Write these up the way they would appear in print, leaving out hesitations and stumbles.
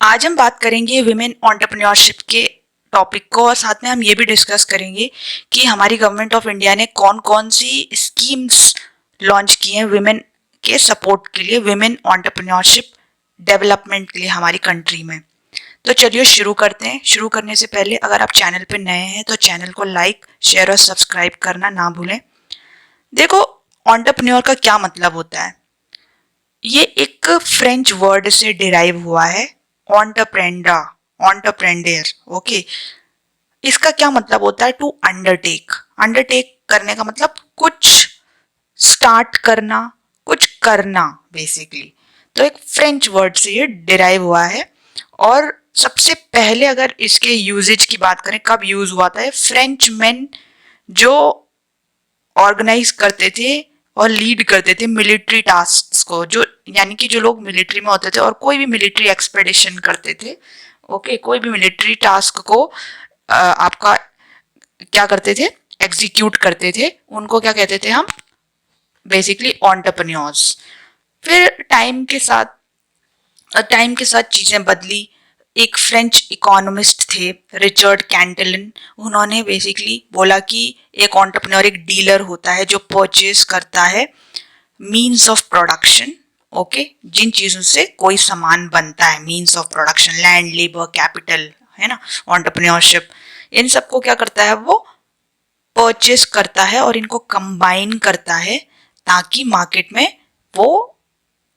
आज हम बात करेंगे विमेन एंटरप्रेन्योरशिप के टॉपिक को और साथ में हम ये भी डिस्कस करेंगे कि हमारी गवर्नमेंट ऑफ इंडिया ने कौन कौन सी स्कीम्स लॉन्च की हैं विमेन के सपोर्ट के लिए, विमेन एंटरप्रेन्योरशिप डेवलपमेंट के लिए हमारी कंट्री में। तो चलिए शुरू करते हैं। शुरू करने से पहले अगर आप चैनल पे नए हैं तो चैनल को लाइक, शेयर और सब्सक्राइब करना ना भूलें। देखो, एंटरप्रेन्योर का क्या मतलब होता है? ये एक फ्रेंच वर्ड से डिराइव हुआ है, ऑन्टरप्रेंडा, ऑन्टरप्रेंडियर। ओके, इसका क्या मतलब होता है? To undertake. अंडरटेक करने का मतलब कुछ स्टार्ट करना, कुछ करना बेसिकली। तो एक फ्रेंच वर्ड से ये डिराइव हुआ है। और सबसे पहले अगर इसके यूजेज की बात करें, कब यूज हुआ था? फ्रेंच मैन जो ऑर्गेनाइज करते थे और लीड करते थे मिलिट्री टास्क को, जो यानी कि जो लोग मिलिट्री में होते थे और कोई भी मिलिट्री एक्सपेडिशन करते थे, ओके, कोई भी मिलिट्री टास्क को आपका क्या करते थे? एग्जीक्यूट करते थे। उनको क्या कहते थे हम? Basically entrepreneurs. फिर टाइम के साथ चीजें बदली। एक फ्रेंच इकोनॉमिस्ट थे, रिचर्ड कैंटलन। उन्होंने बेसिकली बोला कि एक एंटरप्रेन्योर एक डीलर होता है जो परचेज करता है मीन्स ऑफ प्रोडक्शन, ओके, जिन चीजों से कोई सामान बनता है, means of production, land, labour, capital, है ना, एंटरप्रेन्योरशिप। इन सबको क्या करता है? वो परचेज करता है और इनको कंबाइन करता है ताकि मार्केट में वो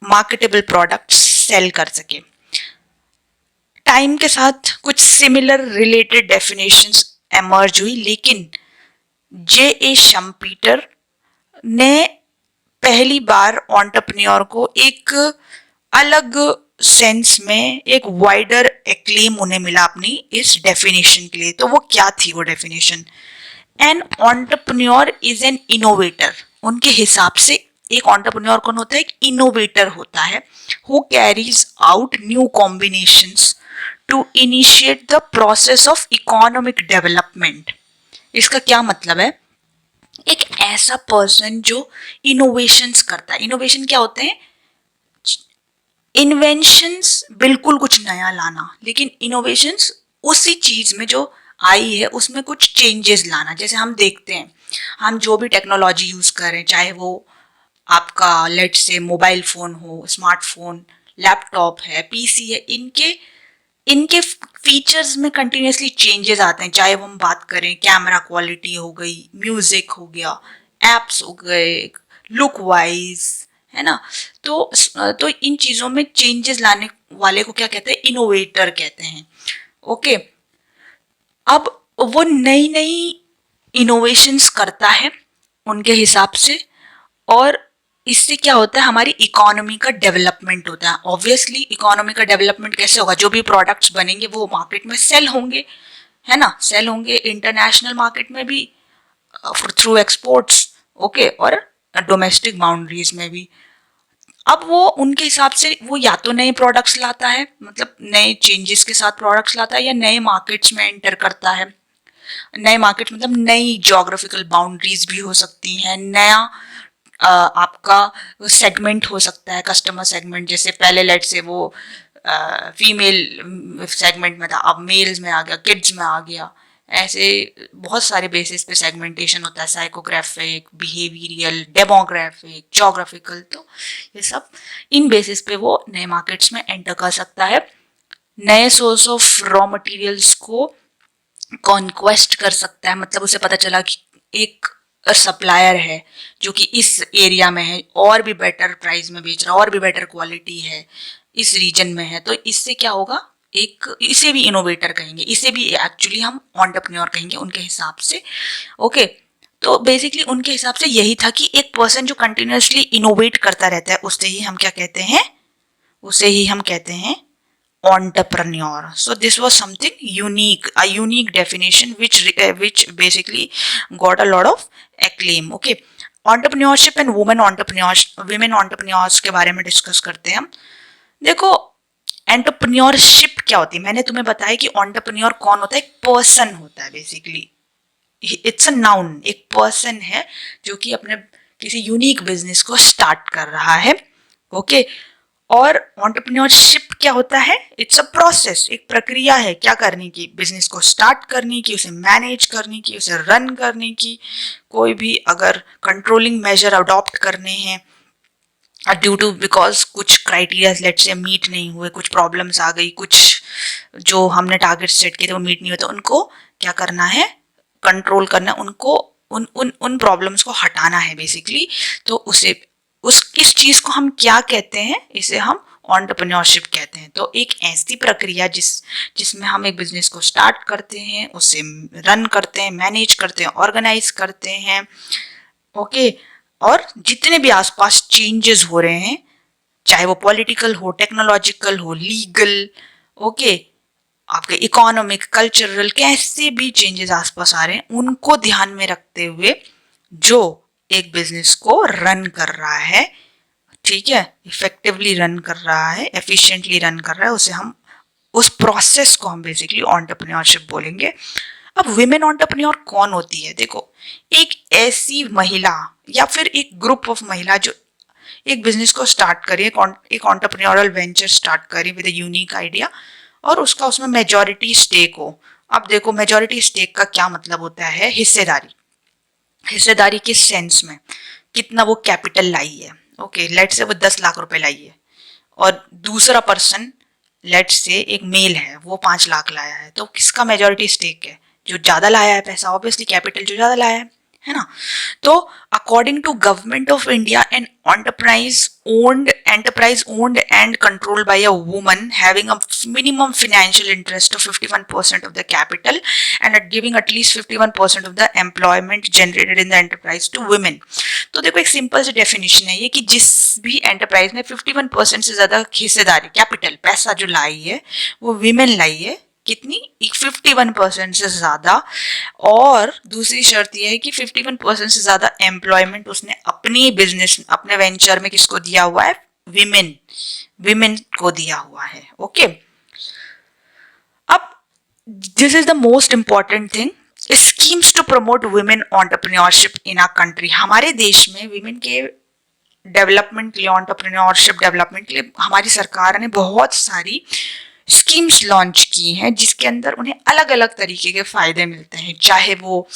मार्केटेबल प्रोडक्ट्स सेल कर सके। टाइम के साथ कुछ सिमिलर रिलेटेड डेफिनेशंस एमर्ज हुई, लेकिन जे शम्पीटर ने पहली बार एंटरप्रेन्योर को एक अलग सेंस में, एक वाइडर एक्लेम उन्हें मिला अपनी इस डेफिनेशन के लिए। तो वो क्या थी वो definition? An entrepreneur is an innovator. उनके हिसाब से एक एंटरप्रेन्योर कौन होता है? एक इनोवेटर होता है, who carries out new combinations to initiate the process of economic development. इसका क्या मतलब है? एक ऐसा पर्सन जो इनोवेशंस करता है। इनोवेशन क्या होते हैं? इन्वेंशंस, बिल्कुल कुछ नया लाना, लेकिन इनोवेशंस उसी चीज में जो आई है उसमें कुछ चेंजेस लाना। जैसे हम देखते हैं, हम जो भी टेक्नोलॉजी यूज कर रहे हैं, चाहे वो आपका लेट से मोबाइल फोन हो, स्मार्टफोन, लैपटॉप है, पीसी है, इनके इनके फीचर्स में कंटिन्यूसली चेंजेस आते हैं। चाहे वो हम बात करें कैमरा क्वालिटी हो गई, म्यूजिक हो गया, एप्स हो गए, लुक वाइज, है ना। तो इन चीजों में चेंजेस लाने वाले को क्या कहते हैं? इनोवेटर कहते हैं। ओके, अब वो नई नई इनोवेशंस करता है उनके हिसाब से, और इससे क्या होता है? हमारी इकोनॉमी का डेवलपमेंट होता है। ऑब्वियसली इकोनॉमी का डेवलपमेंट कैसे होगा? जो भी प्रोडक्ट्स बनेंगे वो मार्केट में सेल होंगे, है ना, सेल होंगे इंटरनेशनल मार्केट में भी थ्रू एक्सपोर्ट्स, ओके, और डोमेस्टिक बाउंड्रीज में भी। अब वो उनके हिसाब से वो या तो नए प्रोडक्ट्स लाता है, मतलब नए चेंजेस के साथ प्रोडक्ट्स लाता है, या नए मार्केट्स में एंटर करता है। नए मार्केट मतलब नई जोग्राफिकल बाउंड्रीज भी हो सकती हैं, नया आपका सेगमेंट हो सकता है, कस्टमर सेगमेंट। जैसे पहले लेट से वो फीमेल सेगमेंट में था, अब मेल्स में आ गया, किड्स में आ गया। ऐसे बहुत सारे बेसिस पे सेगमेंटेशन होता है, साइकोग्राफिक, बिहेवियरल, डेमोग्राफिक, जोग्राफिकल। तो ये सब इन बेसिस पे वो नए मार्केट्स में एंटर कर सकता है, नए सोर्स ऑफ रॉ मटेरियल्स को कॉन्क्वेस्ट कर सकता है। मतलब उसे पता चला कि एक सप्लायर है जो कि इस एरिया में है और भी बेटर प्राइस में बेच रहा है, और भी बेटर क्वालिटी है, इस रीजन में है। तो इससे क्या होगा? एक इसे भी इनोवेटर कहेंगे, इसे भी एक्चुअली हम एंटरप्रेन्योर कहेंगे उनके हिसाब से। ओके, तो बेसिकली उनके हिसाब से यही था कि एक पर्सन जो कंटिन्यूसली इनोवेट करता रहता है उसे ही हम क्या कहते हैं? उसे ही हम कहते हैं entrepreneur. So this was something unique, a unique definition which basically got a lot of acclaim. Okay, entrepreneurship and women entrepreneurs के बारे में डिस्कस करते हैं हम। देखो, एंटरप्रेन्योरशिप क्या होती है? मैंने तुम्हें बताया कि एंटरप्रेन्योर कौन होता है? एक पर्सन होता है बेसिकली, इट्स अ नाउन। एक पर्सन है जो कि अपने किसी यूनिक बिजनेस को स्टार्ट कर रहा है। ओके, और एंटरप्रेन्योरशिप क्या होता है? इट्स अ प्रोसेस, एक प्रक्रिया है क्या करने की, बिजनेस को स्टार्ट करने की, उसे मैनेज करने की, उसे रन करने की। कोई भी अगर कंट्रोलिंग मेजर अडॉप्ट करने हैं ड्यू टू बिकॉज कुछ क्राइटेरियाज लेट से मीट नहीं हुए, कुछ प्रॉब्लम्स आ गई, कुछ जो हमने टारगेट सेट किए थे वो मीट नहीं हुए, तो उनको क्या करना है? कंट्रोल करना, उनको उन उन उन प्रॉब्लम्स को हटाना है बेसिकली। तो उसे उस किस चीज को हम क्या कहते हैं? इसे हम एंटरप्रेन्योरशिप कहते हैं। तो एक ऐसी प्रक्रिया जिसमें हम एक बिजनेस को स्टार्ट करते हैं, उसे रन करते हैं, मैनेज करते हैं, ऑर्गेनाइज करते हैं, ओके। और जितने भी आसपास चेंजेस हो रहे हैं, चाहे वो पॉलिटिकल हो, टेक्नोलॉजिकल हो, लीगल, ओके, आपके इकोनॉमिक, कल्चरल, कैसे भी चेंजेस आसपास आ रहे हैं, उनको ध्यान में रखते हुए जो एक बिजनेस को रन कर रहा है, ठीक है, इफेक्टिवली रन कर रहा है, एफिशिएंटली रन कर रहा है, उसे हम उस प्रोसेस को हम बेसिकली एंटरप्रेन्योरशिप बोलेंगे। अब विमेन एंटरप्रेन्योर कौन होती है? देखो, एक ऐसी महिला या फिर एक ग्रुप ऑफ महिला जो एक बिजनेस को स्टार्ट करी, एक एंटरप्रेन्योरल वेंचर स्टार्ट करी विद अ यूनिक आइडिया, और उसका उसमें मेजॉरिटी स्टेक हो। अब देखो, मेजॉरिटी स्टेक का क्या मतलब होता है? हिस्सेदारी। हिस्सेदारी किस सेंस में? कितना वो कैपिटल लाई है, ओके, लेट से वो 10 लाख रुपए लाई है, और दूसरा पर्सन लेट से एक मेल है, वो 5 लाख लाया है, तो किसका मेजॉरिटी स्टेक है? जो ज्यादा लाया है पैसा, ऑब्वियसली कैपिटल जो ज्यादा लाया है ना। तो according to government of India, an enterprise owned and controlled by a woman having a minimum financial interest of 51% of the capital and giving at least 51% of the employment generated in the enterprise to women। तो देखो, एक simple सी definition है ये कि जिस भी enterprise ने 51% से ज्यादा हिस्सेदारी, कैपिटल, पैसा जो लाई है, वो विमेन लाई है। कितनी? 51% से ज्यादा। और दूसरी शर्त यह है कि 51% से ज्यादा एम्प्लॉयमेंट उसने अपनी बिजनेस, अपने वेंचर में किसको दिया हुआ है? विमेन, विमेन को दिया हुआ है, ओके। अब this is the most important thing, schemes to promote women entrepreneurship in our country. हमारे देश में विमेन के डेवलपमेंट के लिए, एंटरप्रेन्योरशिप डेवलपमेंट के लिए हमारी सरकार ने बहुत सारी स्कीम्स लॉन्च की हैं, जिसके अंदर उन्हें अलग अलग तरीके के फायदे मिलते हैं, चाहे वो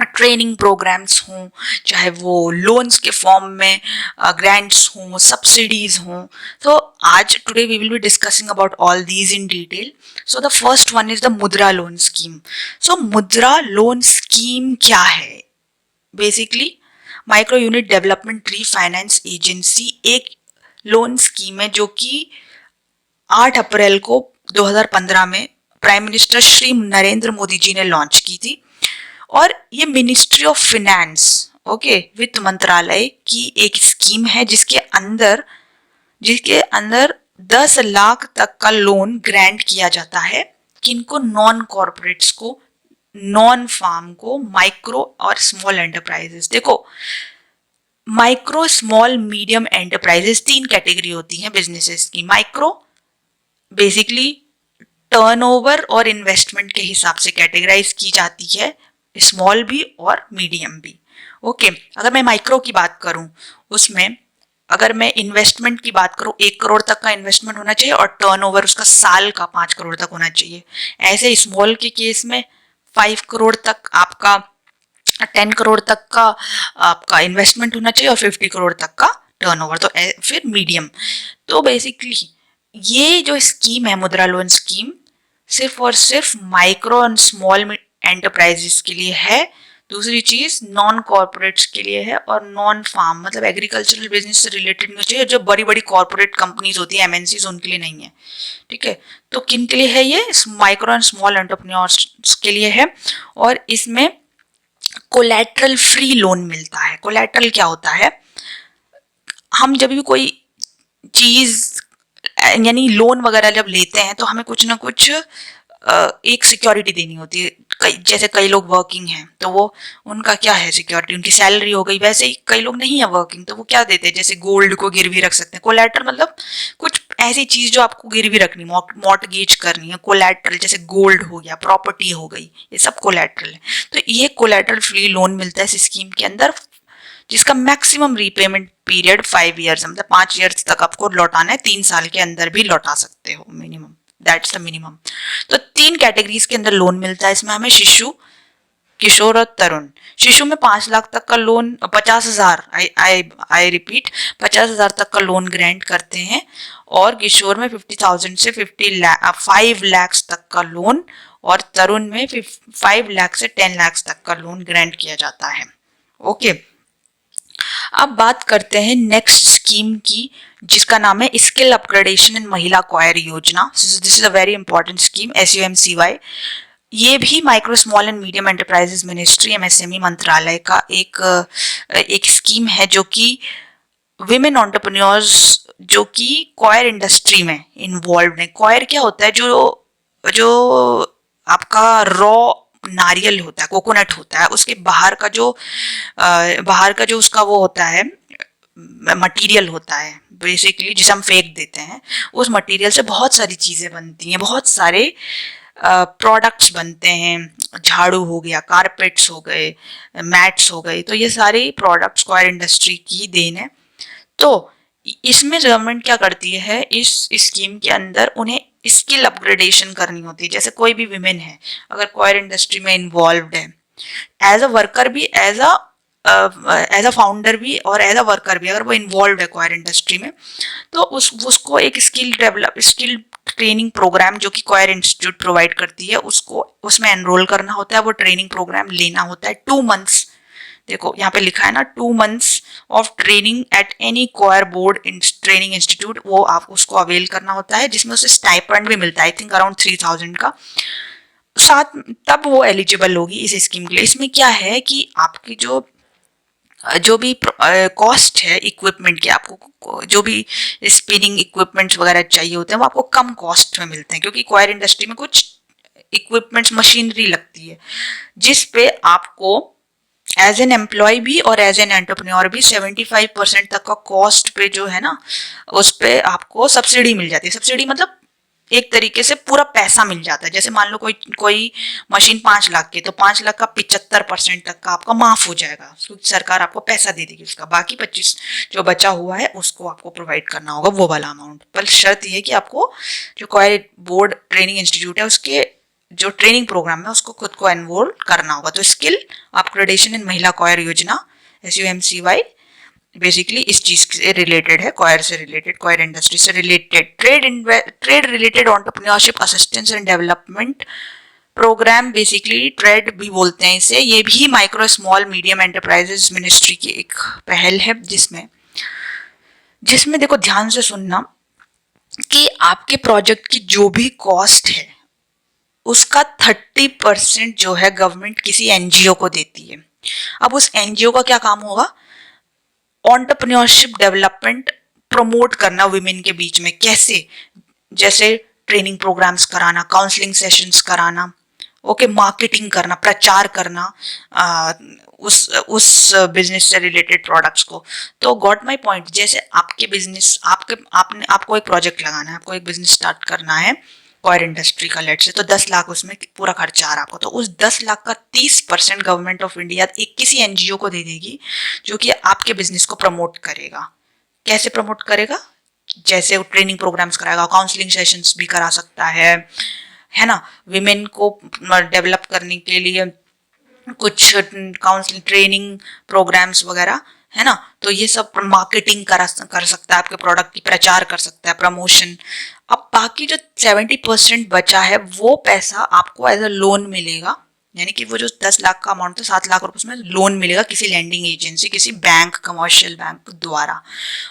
ट्रेनिंग प्रोग्राम्स हों, चाहे वो लोन्स के फॉर्म में ग्रांट्स हों, सब्सिडीज हों। तो आज today we will be discussing about all these in detail. So the first one is the Mudra loan scheme. So Mudra loan scheme क्या है? Basically micro unit development refinance agency एक loan scheme है जो कि 8 अप्रैल को 2015 में प्राइम मिनिस्टर श्री नरेंद्र मोदी जी ने लॉन्च की थी। और ये मिनिस्ट्री ऑफ फाइनेंस, ओके, वित्त मंत्रालय की एक स्कीम है जिसके अंदर 10 लाख तक का लोन ग्रांट किया जाता है। किनको? नॉन कॉर्पोरेट्स को, नॉन फार्म को, माइक्रो और स्मॉल एंटरप्राइजेस। देखो, micro, small, medium enterprises 3 category होती हैं बिजनेसेस की। माइक्रो बेसिकली टर्नओवर और इन्वेस्टमेंट के हिसाब से कैटेगराइज की जाती है, स्मॉल भी और मीडियम भी, ओके। अगर मैं माइक्रो की बात करूं, उसमें अगर मैं इन्वेस्टमेंट की बात करूं, 1 करोड़ तक का इन्वेस्टमेंट होना चाहिए और टर्नओवर उसका साल का 5 करोड़ तक होना चाहिए। ऐसे स्मॉल के केस में 5 करोड़ तक आपका, 10 करोड़ तक का आपका इन्वेस्टमेंट होना चाहिए और 50 करोड़ तक का टर्नओवर। तो फिर मीडियम। तो बेसिकली ये जो स्कीम है, मुद्रा लोन स्कीम, सिर्फ और सिर्फ माइक्रो एंड स्मॉल एंटरप्राइजेस के लिए है। दूसरी चीज नॉन कॉर्पोरेट्स के लिए है, और नॉन फार्म मतलब एग्रीकल्चरल बिजनेस से रिलेटेड नहीं चाहिए। जो बड़ी बड़ी कॉर्पोरेट कंपनीज होती है, एमएनसीज, उनके लिए नहीं है, ठीक है। तो किन के लिए है ये? माइक्रो एंड स्मॉल एंटरप्रेन्योर्स के लिए है। और इसमें कोलैटरल फ्री लोन मिलता है। कोलैटरल क्या होता है? हम जब भी कोई चीज यानी लोन वगैरह जब लेते हैं तो हमें कुछ ना कुछ एक सिक्योरिटी देनी होती है। जैसे कई लोग वर्किंग हैं तो वो, उनका क्या है सिक्योरिटी? उनकी सैलरी हो गई। वैसे ही कई लोग नहीं है वर्किंग, तो वो क्या देते हैं? जैसे गोल्ड को गिरवी रख सकते हैं। कोलैटरल मतलब कुछ ऐसी चीज जो आपको गिरवी रखनी, मॉर्टगेज करनी है। कोलैटरल जैसे गोल्ड हो गया, प्रॉपर्टी हो गई, ये सब कोलैटरल है। तो ये कोलैटरल फ्री लोन मिलता है इस स्कीम के अंदर, जिसका मैक्सिमम रीपेमेंट पीरियड 5 ईयर्स, मतलब 5 ईयर्स तक आपको लौटाना है, 3 साल के अंदर भी लौटा सकते हो मिनिमम, दैट्स द मिनिमम। तो 3 कैटेगरीज के अंदर लोन मिलता है इसमें हमें, शिशु, किशोर और तरुण। शिशु में 5 लाख तक का लोन, 50,000, आई रिपीट, 50,000 तक का लोन ग्रांट करते हैं, और किशोर में 50,000 से 5 लाख तक का लोन, और तरुण में 5 लाख से 10 लाख तक का लोन ग्रांट किया जाता है। ओके, अब बात करते हैं नेक्स्ट स्कीम की, जिसका नाम है स्किल अपग्रेडेशन इन महिला क्वायर योजना। This is a very important scheme, SUMCY। ये भी micro small and medium enterprises ministry, MSME मंत्रालय का एक स्कीम है, जो कि विमेन एंटरप्रेन्योर्स जो कि क्वायर इंडस्ट्री में इन्वॉल्व है। क्वायर क्या होता है, जो आपका रॉ नारियल होता है, कोकोनट होता है, उसके बाहर का जो उसका वो होता है, मटेरियल होता है बेसिकली, जिसे हम फेंक देते हैं, उस मटेरियल से बहुत सारी चीजें बनती हैं, बहुत सारे प्रोडक्ट्स बनते हैं, झाड़ू हो गया, कारपेट्स हो गए, मैट्स हो गए, तो ये सारे प्रोडक्ट्स क्वायर इंडस्ट्री की देन है। तो इसमें गवर्नमेंट क्या करती है, इस स्कीम के अंदर उन्हें स्किल अपग्रेडेशन करनी होती है। जैसे कोई भी विमेन है अगर क्वायर इंडस्ट्री में इन्वॉल्व है, एज अ वर्कर भी, एज अ फाउंडर भी और एज अ वर्कर भी, अगर वो इन्वॉल्व है क्वायर इंडस्ट्री में, तो उसको एक स्किल ट्रेनिंग प्रोग्राम जो कि क्वायर इंस्टीट्यूट प्रोवाइड करती है, उसको उसमें एनरोल करना होता है, वो ट्रेनिंग प्रोग्राम लेना होता है 2 मंथ्स। देखो यहाँ पे लिखा है ना, 2 months of training at any coir board training institute, वो आप उसको अवेल करना होता है, जिसमें उसे स्टाइपेंड भी मिलता है, आई थिंक अराउंड 3,000 का साथ, तब वो एलिजिबल होगी इस स्कीम के लिए। इसमें क्या है कि आपकी जो भी कॉस्ट है इक्विपमेंट की, आपको जो भी स्पिनिंग इक्विपमेंट्स वगैरह चाहिए होते हैं, वो आपको कम कॉस्ट में मिलते हैं, क्योंकि क्वायर इंडस्ट्री में कुछ इक्विपमेंट्स, मशीनरी लगती है, जिस पे आपको एज एन एम्प्लॉय भी और एज एन एंटरप्रेन्योर भी 75% तक का कॉस्ट पे जो है ना, उस पे आपको सब्सिडी मिल जाती है। सब्सिडी मतलब एक तरीके से पूरा पैसा मिल जाता है। जैसे मान लो कोई मशीन 5 लाख की, तो 5 लाख का 75% तक का आपका माफ हो जाएगा, क्योंकि सरकार आपको पैसा दे देगी उसका, बाकी 25 जो बचा हुआ है उसको आपको प्रोवाइड करना होगा वो वाला अमाउंट। पर शर्त ये है कि आपको जो क्वायर बोर्ड ट्रेनिंग इंस्टीट्यूट है उसके जो ट्रेनिंग प्रोग्राम है उसको खुद को एनरोल करना होगा। तो स्किल अपग्रेडेशन इन महिला क्वायर योजना, SUMCY, बेसिकली इस चीज से रिलेटेड है, क्वायर से रिलेटेड, क्वायर इंडस्ट्री से related. Trade related entrepreneurship assistance and development programme, basically trade भी बोलते हैं इसे, ये भी micro small medium enterprises ministry की एक पहल है, जिसमें देखो ध्यान से सुनना कि आपके प्रोजेक्ट की जो भी कॉस्ट है उसका 30% जो है गवर्नमेंट किसी NGO को देती है। अब उस NGO का क्या काम होगा, एंटरप्रेन्योरशिप डेवलपमेंट प्रमोट करना विमेन के बीच में। कैसे, जैसे ट्रेनिंग प्रोग्राम्स कराना, काउंसलिंग सेशंस कराना, ओके, मार्केटिंग करना, प्रचार करना उस बिजनेस से रिलेटेड प्रोडक्ट्स को। तो गॉट माय पॉइंट, जैसे आपके बिजनेस, आपको एक प्रोजेक्ट लगाना है, आपको एक बिजनेस स्टार्ट करना है क्वायर इंडस्ट्री का, लेट से, तो 10 लाख उसमें पूरा खर्चा आ रहा आपको, तो उस 10 लाख का 30% गवर्नमेंट ऑफ इंडिया एक किसी NGO को दे देगी, जो कि आपके बिजनेस को प्रमोट करेगा। कैसे प्रमोट करेगा, जैसे वो ट्रेनिंग प्रोग्राम्स कराएगा, काउंसलिंग सेशंस भी करा सकता है ना, विमेन को डेवलप करने के लिए कुछ काउंसलिंग ट्रेनिंग प्रोग्राम्स वगैरह, है ना, तो ये सब मार्केटिंग कर सकता है, आपके प्रोडक्ट की प्रचार कर सकता है, प्रमोशन। अब बाकी जो 70% बचा है वो पैसा आपको एज अ लोन मिलेगा, यानी कि वो जो 10 लाख का अमाउंट था, 7 लाख रुपए उसमें लोन मिलेगा किसी लैंडिंग एजेंसी, किसी बैंक, कमर्शियल बैंक द्वारा।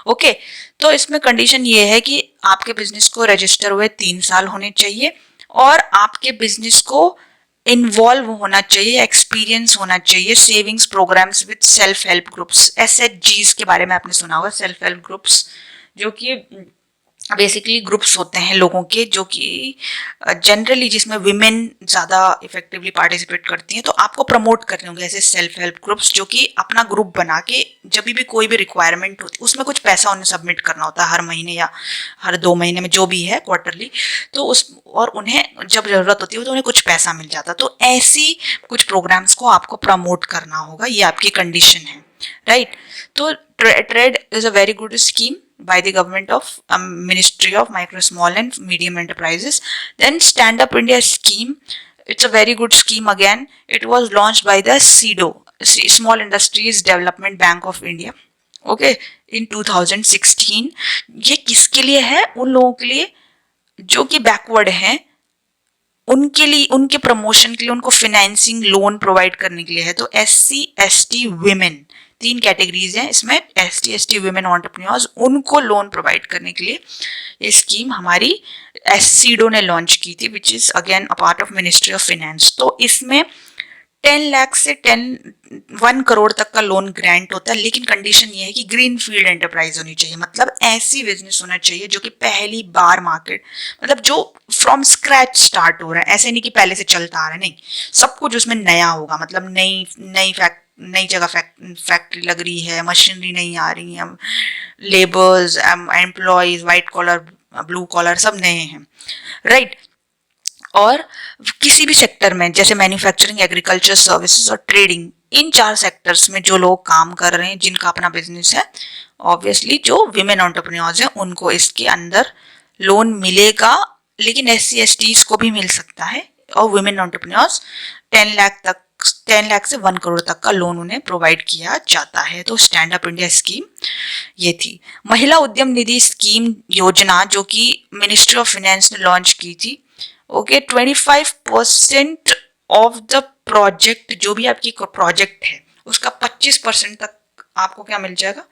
ओके, तो इसमें कंडीशन ये है कि आपके बिजनेस को रजिस्टर हुए 3 साल होने चाहिए, और आपके बिजनेस को इन्वॉल्व होना चाहिए, एक्सपीरियंस होना चाहिए savings programmes with self help groups, SHGs के बारे में आपने सुना होगा, सेल्फ हेल्प ग्रुप्स, जो कि बेसिकली ग्रुप्स होते हैं लोगों के, जो कि जनरली जिसमें विमेन ज़्यादा इफेक्टिवली पार्टिसिपेट करती हैं। तो आपको प्रमोट करने होंगे ऐसे सेल्फ हेल्प ग्रुप्स, जो कि अपना ग्रुप बना के जब भी कोई भी रिक्वायरमेंट होती है उसमें कुछ पैसा उन्हें सबमिट करना होता है, हर महीने या हर 2 महीने में, जो भी है, क्वार्टरली, तो और उन्हें जब ज़रूरत होती है तो उन्हें कुछ पैसा मिल जाता है। तो ऐसी कुछ प्रोग्राम्स को आपको प्रमोट करना होगा, ये आपकी कंडीशन है, राइट। तो trade is a very good scheme, by the government of Ministry of Micro, Small and Medium Enterprises. Then Stand Up India scheme, it's a very good scheme again. It was launched by the SIDO, Small Industries Development Bank of India, okay, in 2016. ये किसके लिए है? उन लोगों के लिए जो कि बैकवर्ड हैं, उनके लिए, उनके प्रमोशन के लिए, उनको फाइनेंसिंग लोन प्रोवाइड करने के लिए है। तो SC ST वुमेन, 3 कैटेगरीज हैं इसमें, ST ST वुमेन एंटरप्रेन्योर्स, उनको लोन प्रोवाइड करने के लिए ये स्कीम हमारी SIDO ने लॉन्च की थी, which is again a part of ministry of finance. तो इसमें 10 लाख से 1 करोड़ तक का लोन ग्रांट होता है, लेकिन कंडीशन ये है कि ग्रीन फील्ड एंटरप्राइज होनी चाहिए, मतलब ऐसी बिजनेस होना चाहिए जो कि पहली बार मार्केट, मतलब जो फ्रॉम स्क्रैच स्टार्ट हो रहा है, ऐसे नहीं कि पहले से चलता आ रहा है, नहीं, सब कुछ उसमें नया होगा, मतलब नई जगह फैक्ट्री लग रही है, मशीनरी नहीं आ रही है, labours, employees, white collar, blue collar, सब नए हैं, राइट। और किसी भी सेक्टर में, जैसे मैन्युफैक्चरिंग, एग्रीकल्चर, सर्विसेज और ट्रेडिंग, इन 4 सेक्टर्स में जो लोग काम कर रहे हैं, जिनका अपना बिजनेस है, ऑब्वियसली जो विमेन एंटरप्रेन्योर्स हैं उनको इसके अंदर लोन मिलेगा, लेकिन SC STs को भी मिल सकता है। और विमेन एंटरप्रेन्योर्स 10 लाख से 1 करोड़ तक का लोन उन्हें प्रोवाइड किया जाता है। तो स्टैंड अप इंडिया स्कीम ये थी। महिला उद्यम निधि स्कीम योजना जो कि मिनिस्ट्री ऑफ फाइनेंस ने लॉन्च की थी, ओके, 25% ऑफ द प्रोजेक्ट, जो भी आपकी प्रोजेक्ट है उसका 25% तक आपको क्या मिल जाएगा,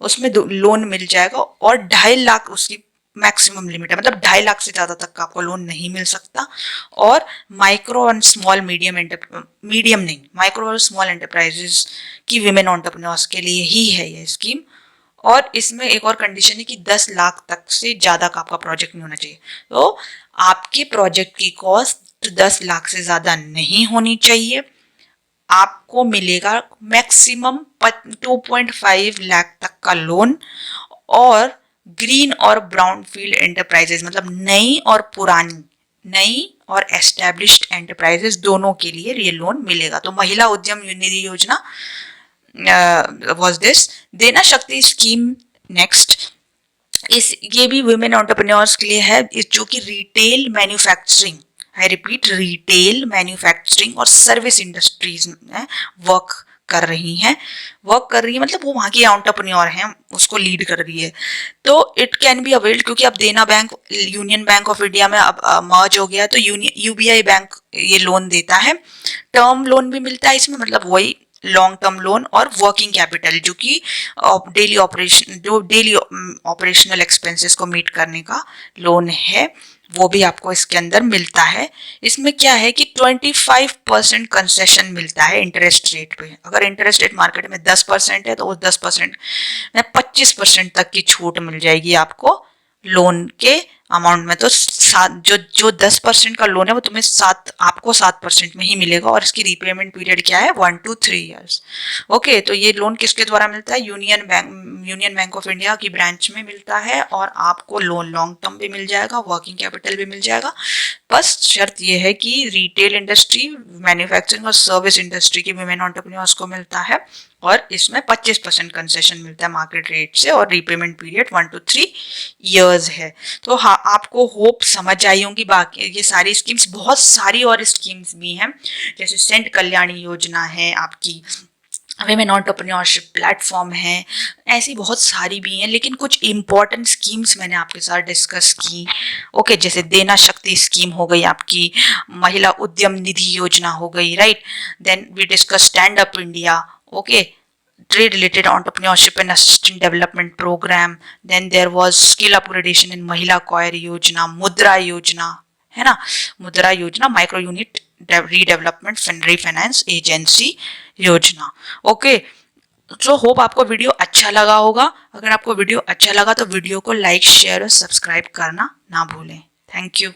उसमें लोन मिल जाएगा। और 2.5 लाख उसकी मैक्सिमम लिमिट है, मतलब 2.5 लाख से ज़्यादा तक का आपको लोन नहीं मिल सकता। और माइक्रो एंड स्मॉल माइक्रो और स्मॉल एंटरप्राइजेस की विमेन एंटरप्रेन्योर्स के लिए ही है ये स्कीम। और इसमें एक और कंडीशन है कि 10 लाख तक से ज़्यादा का आपका प्रोजेक्ट नहीं होना चाहिए। तो आपके प्रोजेक्ट की कॉस्ट 10 लाख से ज़्यादा नहीं होनी चाहिए। आपको मिलेगा मैक्सिमम 2.5 लाख तक का लोन। और ग्रीन और ब्राउन फील्ड एंटरप्राइजेस, मतलब नई और पुरानी, नई और एस्टैब्लिश्ड एंटरप्राइजेस दोनों के लिए ये लोन मिलेगा। तो महिला उद्यम निधि योजना was this। देना शक्ति स्कीम नेक्स्ट, ये भी वुमेन एंटरप्रेन्योर्स के लिए है, जो कि retail manufacturing, I repeat, retail manufacturing और सर्विस इंडस्ट्रीज में वर्क कर रही हैं, मतलब वो वहाँ की एंटरप्रेन्योर हैं, उसको लीड कर रही है। तो इट कैन बी अवेल्ड, क्योंकि अब देना bank union bank of India में अब मर्ज हो गया, तो UBI बैंक ये लोन देता है। टर्म लोन भी मिलता है इसमें, मतलब वही लॉन्ग टर्म लोन, और वर्किंग कैपिटल जो कि डेली ऑपरेशनल एक्सपेंसेस को मीट करने का लोन है, वो भी आपको इसके अंदर मिलता है। इसमें क्या है कि 25% कंसेशन मिलता है इंटरेस्ट रेट पे। अगर इंटरेस्ट रेट मार्केट में 10% है तो उस 10% में 25% तक की छूट मिल जाएगी आपको लोन के अमाउंट में। तो जो 10% का लोन है वो तुम्हें आपको 7% में ही मिलेगा। और इसकी रीपेमेंट पीरियड क्या है, 1 to 3 years। ओके, तो ये लोन किसके द्वारा मिलता है, यूनियन बैंक ऑफ इंडिया की ब्रांच में मिलता है। और आपको लोन लॉन्ग टर्म भी मिल जाएगा, वर्किंग कैपिटल भी मिल जाएगा। बस शर्त ये है कि रिटेल इंडस्ट्री, मैन्युफैक्चरिंग और सर्विस इंडस्ट्री की वुमेन एंटरप्रेन्योर्स को मिलता है। और इसमें 25% कंसेशन मिलता है मार्केट रेट से। और रीपेमेंट पीरियड 1 to 3 years है। तो हाँ, आपको होप समझ आई होंगी। बाकी ये सारी स्कीम्स, बहुत सारी और स्कीम्स भी हैं, जैसे सेंट कल्याणी योजना है, आपकी विमेन एंटरप्रेन्योरशिप प्लेटफॉर्म है, ऐसी बहुत सारी भी हैं। लेकिन कुछ इंपॉर्टेंट स्कीम्स मैंने आपके साथ डिस्कस की। ओके, जैसे देना शक्ति स्कीम हो गई, आपकी महिला उद्यम निधि योजना हो गई, right. Then we discuss stand up India, okay, trade related entrepreneurship and assistant development program. Then there was skill upgradation in Mahila Coir योजना, मुद्रा योजना है ना, मुद्रा योजना, micro unit redevelopment refinance agency योजना। ओके, तो होप आपको वीडियो अच्छा लगा होगा। अगर आपको वीडियो अच्छा लगा तो वीडियो को लाइक, शेयर और सब्सक्राइब करना ना भूलें। Thank you.